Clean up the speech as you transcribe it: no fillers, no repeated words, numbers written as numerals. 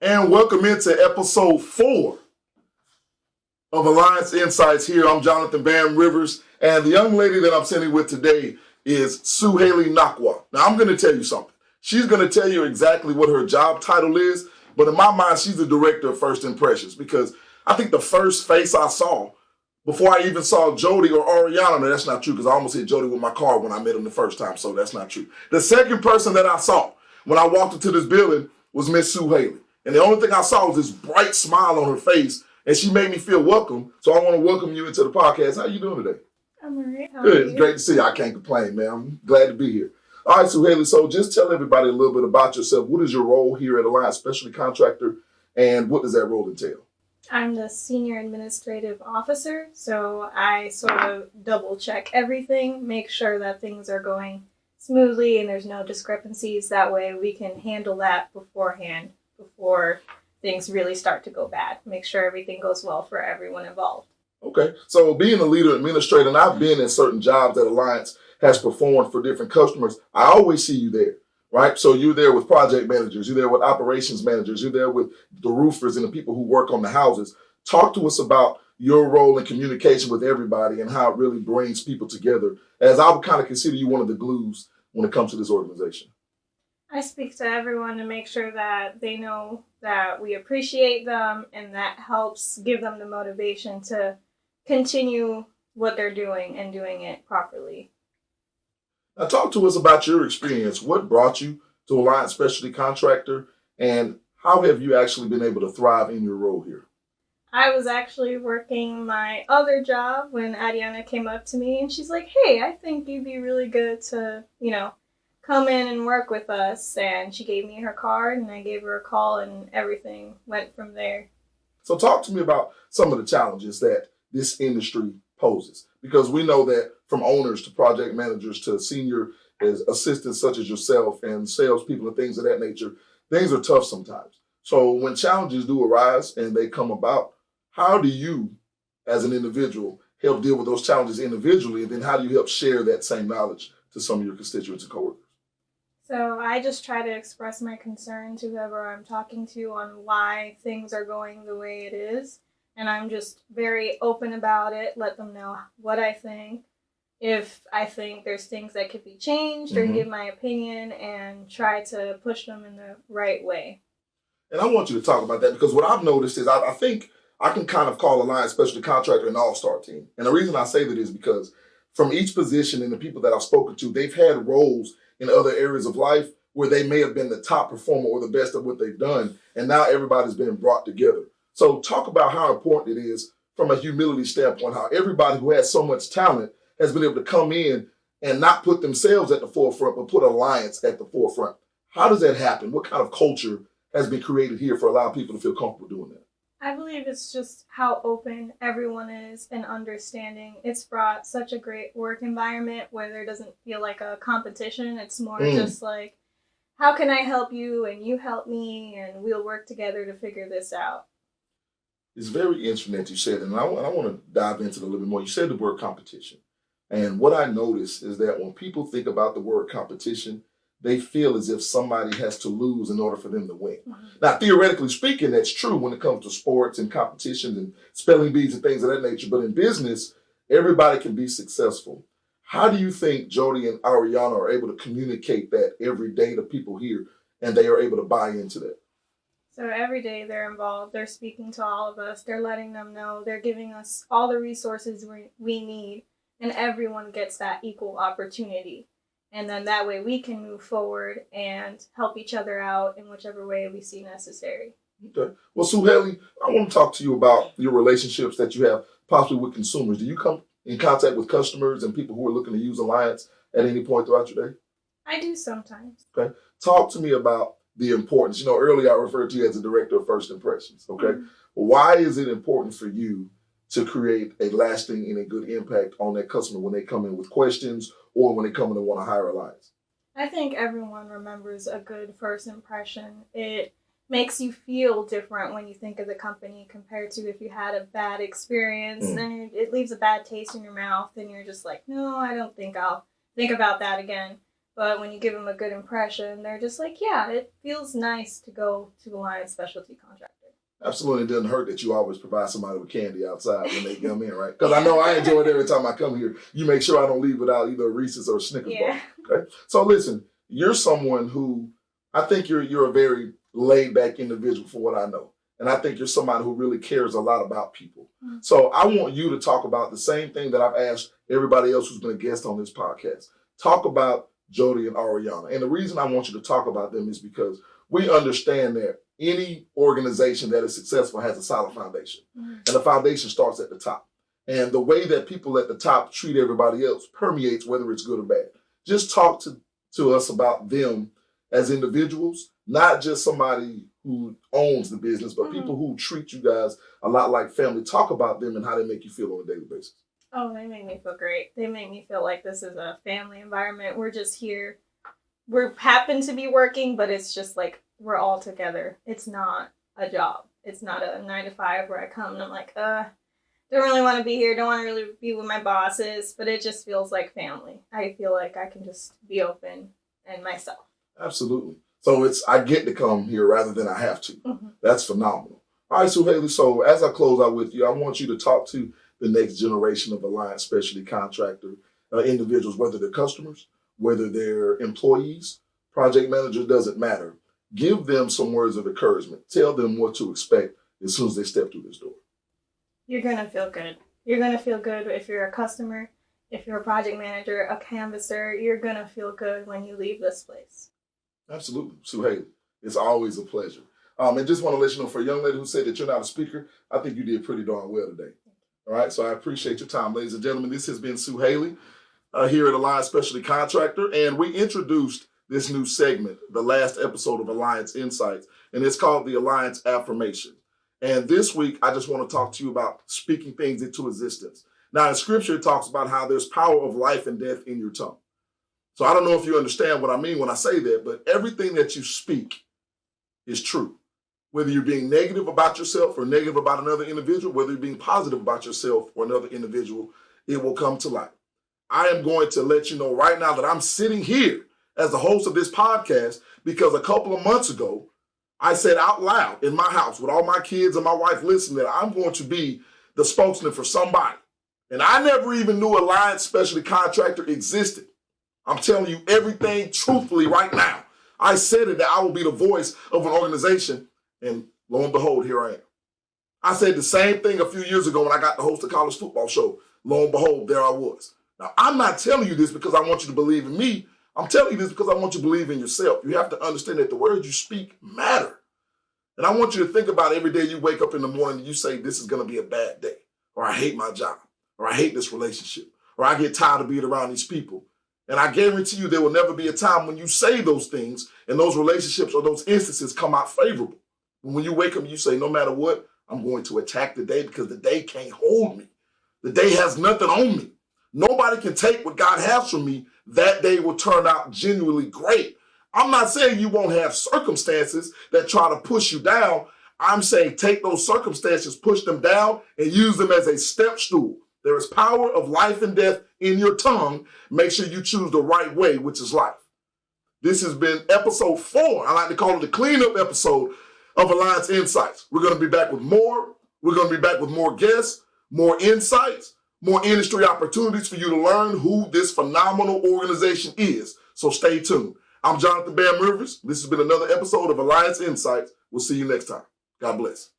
And welcome into episode 4 of Alliance Insights here. I'm Jonathan Bam Rivers, and the young lady that I'm sitting with today is Suheily Naqua. Now, I'm going to tell you something. She's going to tell you exactly what her job title is, but in my mind, she's the director of first impressions because I think the first face I saw before I even saw Jody or Ariana, no, that's not true because I almost hit Jody with my car when I met him the first time, so that's not true. The second person that I saw when I walked into this building was Miss Suheily. And the only thing I saw was this bright smile on her face, and she made me feel welcome. So I want to welcome you into the podcast. How you doing today? I'm all right. How Good. are It's you? great to see you. I can't complain, man. I'm glad to be here. All right, Suheily, so just tell everybody a little bit about yourself. What is your role here at Alliance Specialty Contractor, and what does that role entail? I'm the senior administrative officer, so I sort of double check everything, make sure that things are going smoothly and there's no discrepancies. That way we can handle that beforehand, before things really start to go bad. Make sure everything goes well for everyone involved. Okay, so being a leader administrator, and I've been in certain jobs that Alliance has performed for different customers, I always see you there, right? So you're there with project managers, you're there with operations managers, you're there with the roofers and the people who work on the houses. Talk to us about your role in communication with everybody and how it really brings people together, as I would kind of consider you one of the glues when it comes to this organization. I speak to everyone to make sure that they know that we appreciate them, and that helps give them the motivation to continue what they're doing and doing it properly. Now, talk to us about your experience. What brought you to Alliance Specialty Contractor, and how have you actually been able to thrive in your role here? I was actually working my other job when Ariana came up to me and she's like, hey, I think you'd be really good to, come in and work with us. And she gave me her card and I gave her a call and everything went from there. So talk to me about some of the challenges that this industry poses, because we know that from owners to project managers to senior assistants such as yourself and salespeople and things of that nature, things are tough sometimes. So when challenges do arise and they come about, how do you, as an individual, help deal with those challenges individually, and then how do you help share that same knowledge to some of your constituents and coworkers? So I just try to express my concern to whoever I'm talking to on why things are going the way it is. And I'm just very open about it, let them know what I think. If I think there's things that could be changed or give my opinion, and try to push them in the right way. And I want you to talk about that because what I've noticed is I think I can kind of call Alliance Specialty Contractor an all-star team. And the reason I say that is because from each position and the people that I've spoken to, they've had roles in other areas of life where they may have been the top performer or the best at what they've done. And now everybody's been brought together. So talk about how important it is from a humility standpoint, how everybody who has so much talent has been able to come in and not put themselves at the forefront, but put Alliance at the forefront. How does that happen? What kind of culture has been created here for allowing people to feel comfortable doing that? I believe it's just how open everyone is and understanding. It's brought such a great work environment where there doesn't feel like a competition. It's more just like, how can I help you and you help me and we'll work together to figure this out. It's very interesting that you said it, and I want to dive into it a little bit more. You said the word competition. And what I notice is that when people think about the word competition, they feel as if somebody has to lose in order for them to win. Now, theoretically speaking, that's true when it comes to sports and competitions and spelling bees and things of that nature. But in business, everybody can be successful. How do you think Jody and Ariana are able to communicate that every day to people here and they are able to buy into that? So every day they're involved. They're speaking to all of us. They're letting them know. They're giving us all the resources we need. And everyone gets that equal opportunity. And then that way we can move forward and help each other out in whichever way we see necessary. Okay. Well, Suheily, I want to talk to you about your relationships that you have possibly with consumers. Do you come in contact with customers and people who are looking to use Alliance at any point throughout your day? I do sometimes. Okay. Talk to me about the importance. Earlier I referred to you as the director of first impressions. Okay. Why is it important for you to create a lasting and a good impact on that customer when they come in with questions or when they come in and want to hire Alliance? I think everyone remembers a good first impression. It makes you feel different when you think of the company compared to if you had a bad experience. Then it leaves a bad taste in your mouth and you're just like, no, I don't think I'll think about that again. But when you give them a good impression, they're just like, yeah, it feels nice to go to Alliance Specialty Contractor. Absolutely, it doesn't hurt that you always provide somebody with candy outside when they come in, right? Because I know I enjoy it every time I come here. You make sure I don't leave without either a Reese's or a Snickers bar. Okay, so listen, you're someone who I think you're a very laid back individual for what I know, and I think you're somebody who really cares a lot about people. Mm-hmm. So I want you to talk about the same thing that I've asked everybody else who's been a guest on this podcast. Talk about Jody and Ariana, and the reason I want you to talk about them is because we understand that any organization that is successful has a solid foundation. Mm-hmm. And the foundation starts at the top. And the way that people at the top treat everybody else permeates whether it's good or bad. Just talk to us about them as individuals, not just somebody who owns the business, but people who treat you guys a lot like family. Talk about them and how they make you feel on a daily basis. Oh, they make me feel great. They make me feel like this is a family environment. We're just here. We happen to be working, but it's just like we're all together. It's not a job. It's not a 9 to 5 where I come and I'm like, don't really want to be here. Don't want to really be with my bosses, but it just feels like family. I feel like I can just be open and myself. Absolutely. So I get to come here rather than I have to. Mm-hmm. That's phenomenal. All right, Suheily, so as I close out with you, I want you to talk to the next generation of Alliance Specialty Contractor individuals, whether they're customers, whether they're employees, project managers, doesn't matter. Give them some words of encouragement. Tell them what to expect as soon as they step through this door. You're going to feel good. You're going to feel good if you're a customer, if you're a project manager, a canvasser. You're going to feel good when you leave this place. Absolutely. Suheily, it's always a pleasure. And just want to let you know, for a young lady who said that you're not a speaker, I think you did pretty darn well today. All right, so I appreciate your time, ladies and gentlemen. This has been Suheily here at Alliance Specialty Contractor, and we introduced this new segment, the last episode of Alliance Insights, and it's called the Alliance Affirmation. And this week, I just want to talk to you about speaking things into existence. Now, in Scripture, it talks about how there's power of life and death in your tongue. So I don't know if you understand what I mean when I say that, but everything that you speak is true. Whether you're being negative about yourself or negative about another individual, whether you're being positive about yourself or another individual, it will come to light. I am going to let you know right now that I'm sitting here as the host of this podcast because a couple of months ago, I said out loud in my house with all my kids and my wife listening that I'm going to be the spokesman for somebody. And I never even knew Alliance Specialty Contractor existed. I'm telling you everything truthfully right now. I said it that I will be the voice of an organization, and lo and behold, here I am. I said the same thing a few years ago when I got to host a college football show. Lo and behold, there I was. Now, I'm not telling you this because I want you to believe in me. I'm telling you this because I want you to believe in yourself. You have to understand that the words you speak matter. And I want you to think about every day you wake up in the morning and you say, this is going to be a bad day, or I hate my job, or I hate this relationship, or I get tired of being around these people. And I guarantee you there will never be a time when you say those things and those relationships or those instances come out favorable. When you wake up and you say, no matter what, I'm going to attack the day because the day can't hold me. The day has nothing on me. Nobody can take what God has from me. That day will turn out genuinely great. I'm not saying you won't have circumstances that try to push you down. I'm saying take those circumstances, push them down, and use them as a step stool. There is power of life and death in your tongue. Make sure you choose the right way, which is life. This has been episode 4. I like to call it the cleanup episode of Alliance Insights. We're going to be back with more. We're going to be back with more guests, more insights, more industry opportunities for you to learn who this phenomenal organization is. So stay tuned. I'm Jonathan Bam Rivers. This has been another episode of Alliance Insights. We'll see you next time. God bless.